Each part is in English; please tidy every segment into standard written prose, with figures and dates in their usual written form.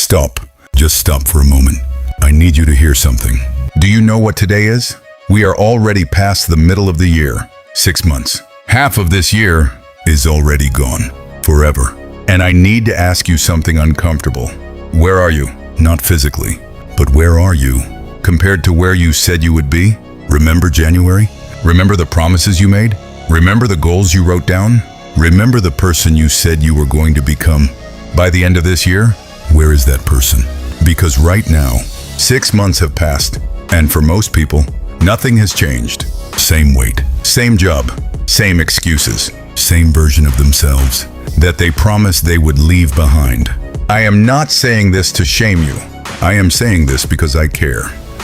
Stop. Just stop for a moment. I need you to hear something. Do you know what today is? We are already past the middle of the year. 6 months. Half of this year is already gone. Forever. And I need to ask you something uncomfortable. Where are you? Not physically, but where are you? Compared to where you said you would be? Remember January? Remember the promises you made? Remember the goals you wrote down? Remember the person you said you were going to become? By the end of this year, where is that person? Because right now, 6 months have passed, and for most people, nothing has changed. Same weight, same job, same excuses, same version of themselves that they promised they would leave behind. I am not saying this to shame you. I am saying this because I care.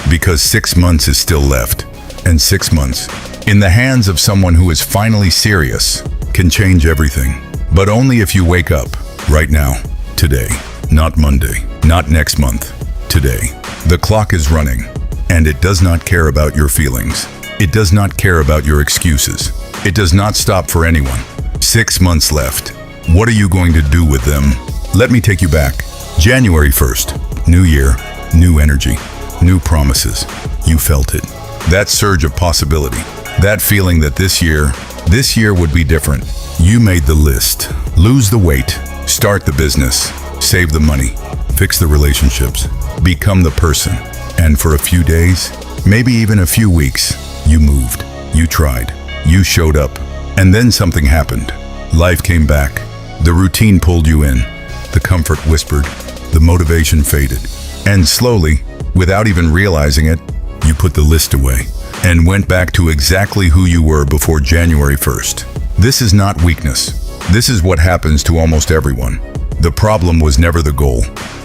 Because 6 months is still left. And 6 months, in the hands of someone who is finally serious, can change everything. But only if you wake up, right now, today. Not Monday, not next month, today. The clock is running, and it does not care about your feelings. It does not care about your excuses. It does not stop for anyone. 6 months left. What are you going to do with them? Let me take you back. January 1st, new year, new energy, new promises. You felt it. That surge of possibility. That feeling that this year would be different. You made the list. Lose the weight. Start the business. Save the money. Fix the relationships. Become the person. And for a few days, maybe even a few weeks, you moved. You tried. You showed up. And then something happened. Life came back. The routine pulled you in. The comfort whispered. The motivation faded. And slowly, without even realizing it, you put the list away and went back to exactly who you were before January 1st. This is not weakness. This is what happens to almost everyone. The problem was never the goal.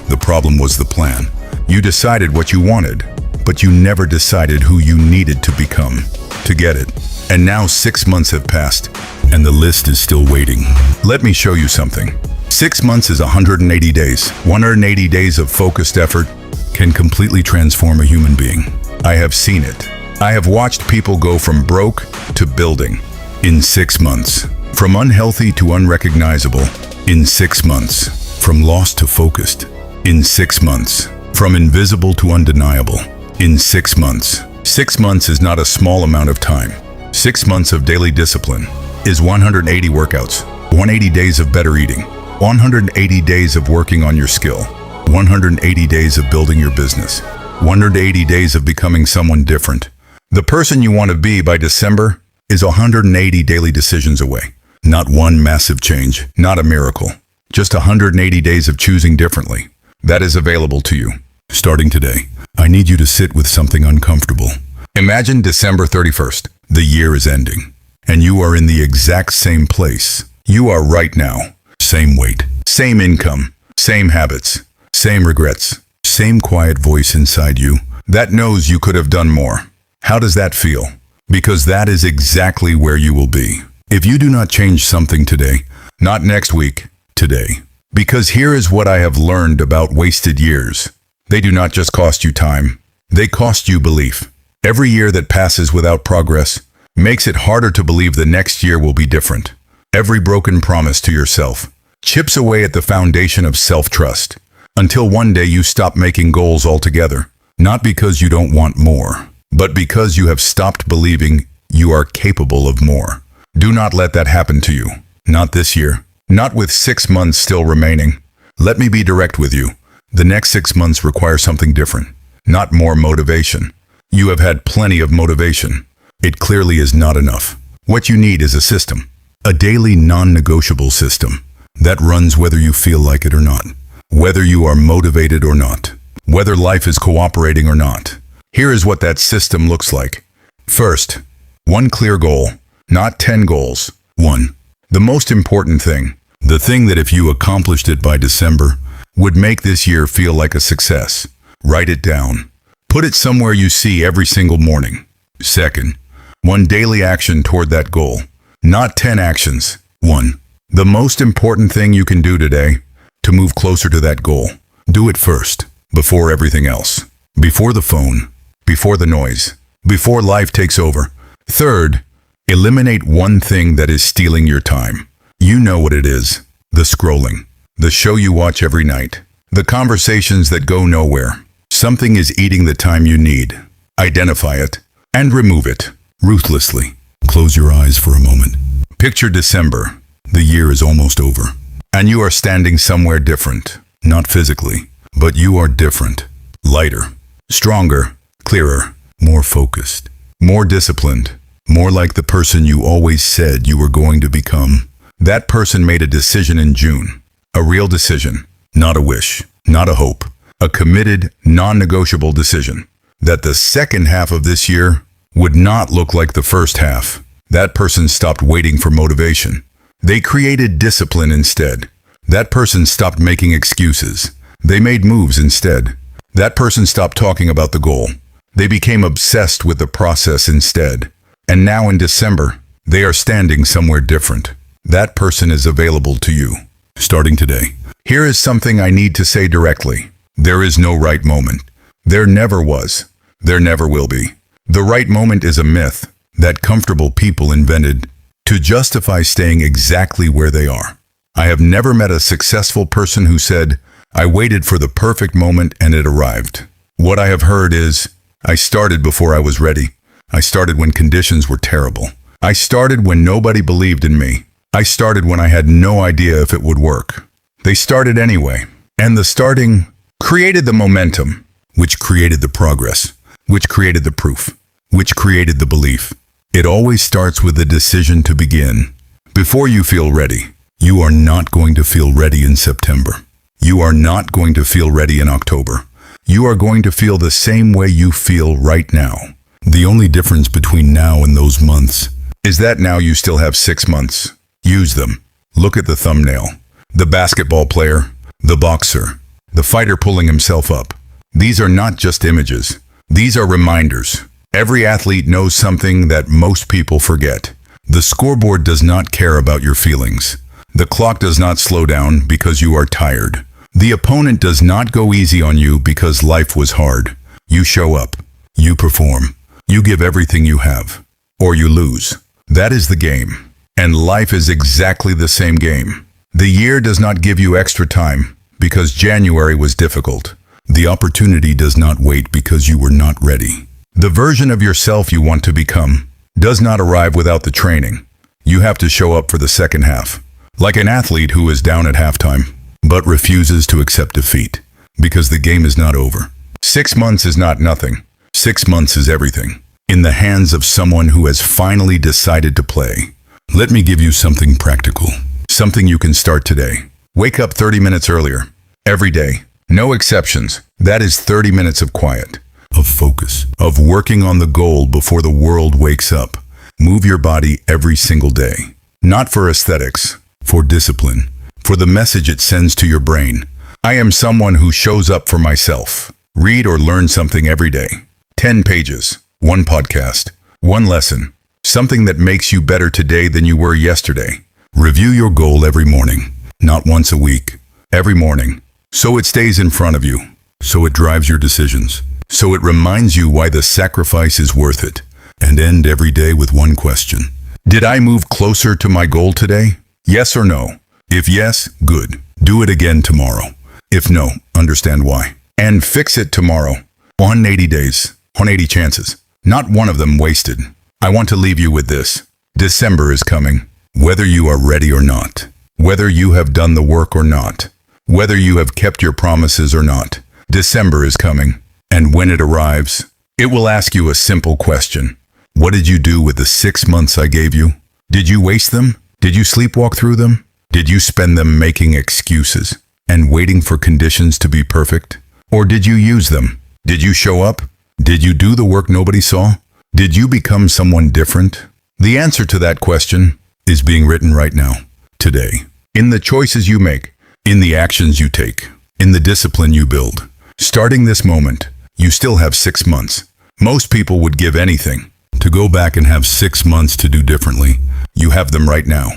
The problem was the plan. You decided what you wanted, but you never decided who you needed to become to get it. And now 6 months have passed, and the list is still waiting. Let me show you something. 6 months is 180 days. 180 days of focused effort can completely transform a human being. I have seen it. I have watched people go from broke to building in 6 months. From unhealthy to unrecognizable in 6 months. From lost to focused in 6 months. From invisible to undeniable in 6 months. 6 months is not a small amount of time. 6 months of daily discipline is 180 workouts, 180 days of better eating, 180 days of working on your skill, 180 days of building your business, 180 days of becoming someone different. The person you want to be by December is 180 daily decisions away. Not one massive change, not a miracle. Just 180 days of choosing differently. That is available to you. Starting today, I need you to sit with something uncomfortable. Imagine December 31st. The year is ending, and you are in the exact same place. You are right now. Same weight, same income, same habits, same regrets, same quiet voice inside you that knows you could have done more. How does that feel? Because that is exactly where you will be. If you do not change something today, not next week, today. Because here is what I have learned about wasted years. They do not just cost you time, they cost you belief. Every year that passes without progress makes it harder to believe the next year will be different. Every broken promise to yourself chips away at the foundation of self-trust, until one day you stop making goals altogether, not because you don't want more, but because you have stopped believing you are capable of more. Do not let that happen to you. Not this year. Not with 6 months still remaining. Let me be direct with you. The next 6 months require something different, not more motivation. You have had plenty of motivation. It clearly is not enough. What you need is a system, a daily non-negotiable system that runs whether you feel like it or not, whether you are motivated or not, whether life is cooperating or not. Here is what that system looks like. First, one clear goal, not 10 goals. 1. The most important thing, the thing that if you accomplished it by December, would make this year feel like a success. Write it down. Put it somewhere you see every single morning. Second, one daily action toward that goal, not 10 actions. 1. The most important thing you can do today to move closer to that goal. Do it first, before everything else. Before the phone, before the noise, before life takes over. Third, eliminate one thing that is stealing your time. You know what it is. The scrolling. The show you watch every night. The conversations that go nowhere. Something is eating the time you need. Identify it and remove it ruthlessly. Close your eyes for a moment. Picture December. The year is almost over. And you are standing somewhere different. Not physically, but you are different. Lighter, stronger, clearer, more focused, more disciplined, more like the person you always said you were going to become. That person made a decision in June. A real decision, not a wish, not a hope. A committed, non-negotiable decision. That the second half of this year would not look like the first half. That person stopped waiting for motivation. They created discipline instead. That person stopped making excuses. They made moves instead. That person stopped talking about the goal. They became obsessed with the process instead. And now in December, they are standing somewhere different. That person is available to you. Starting today. Here is something I need to say directly. There is no right moment. There never was. There never will be. The right moment is a myth that comfortable people invented to justify staying exactly where they are. I have never met a successful person who said, I waited for the perfect moment and it arrived. What I have heard is, I started before I was ready. I started when conditions were terrible. I started when nobody believed in me. I started when I had no idea if it would work. They started anyway. And the starting created the momentum, which created the progress, which created the proof, which created the belief. It always starts with a decision to begin. Before you feel ready, you are not going to feel ready in September. You are not going to feel ready in October. You are going to feel the same way you feel right now. The only difference between now and those months is that now you still have 6 months. Use them. Look at the thumbnail. The basketball player, the boxer, the fighter pulling himself up. These are not just images. These are reminders. Every athlete knows something that most people forget. The scoreboard does not care about your feelings. The clock does not slow down because you are tired. The opponent does not go easy on you because life was hard. You show up. You perform. You give everything you have. Or you lose. That is the game. And life is exactly the same game. The year does not give you extra time because January was difficult. The opportunity does not wait because you were not ready. The version of yourself you want to become does not arrive without the training. You have to show up for the second half. Like an athlete who is down at halftime, but refuses to accept defeat because the game is not over. 6 months is not nothing. 6 months is everything. In the hands of someone who has finally decided to play. Let me give you something practical. Something you can start today. Wake up 30 minutes earlier. Every day. No exceptions. That is 30 minutes of quiet. Of focus. Of working on the goal before the world wakes up. Move your body every single day. Not for aesthetics. For discipline. For the message it sends to your brain. I am someone who shows up for myself. Read or learn something every day. 10 pages. 1 podcast. 1 lesson. Something that makes you better today than you were yesterday. Review your goal every morning. Not once a week. Every morning. So it stays in front of you. So it drives your decisions. So it reminds you why the sacrifice is worth it. And end every day with one question. Did I move closer to my goal today? Yes or no? If yes, good. Do it again tomorrow. If no, understand why. And fix it tomorrow. 180 days. 180 chances. Not one of them wasted. I want to leave you with this. December is coming. Whether you are ready or not. Whether you have done the work or not. Whether you have kept your promises or not. December is coming. And when it arrives, it will ask you a simple question. What did you do with the 6 months I gave you? Did you waste them? Did you sleepwalk through them? Did you spend them making excuses and waiting for conditions to be perfect? Or did you use them? Did you show up? Did you do the work nobody saw? Did you become someone different? The answer to that question is being written right now, today. In the choices you make, in the actions you take, in the discipline you build. Starting this moment, you still have 6 months. Most people would give anything to go back and have 6 months to do differently. You have them right now.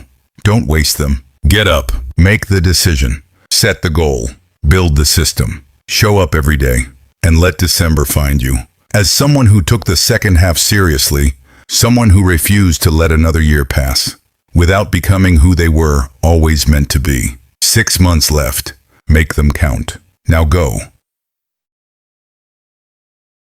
Don't waste them. Get up. Make the decision. Set the goal. Build the system. Show up every day. And let December find you. As someone who took the second half seriously, someone who refused to let another year pass, without becoming who they were always meant to be. 6 months left. Make them count. Now go.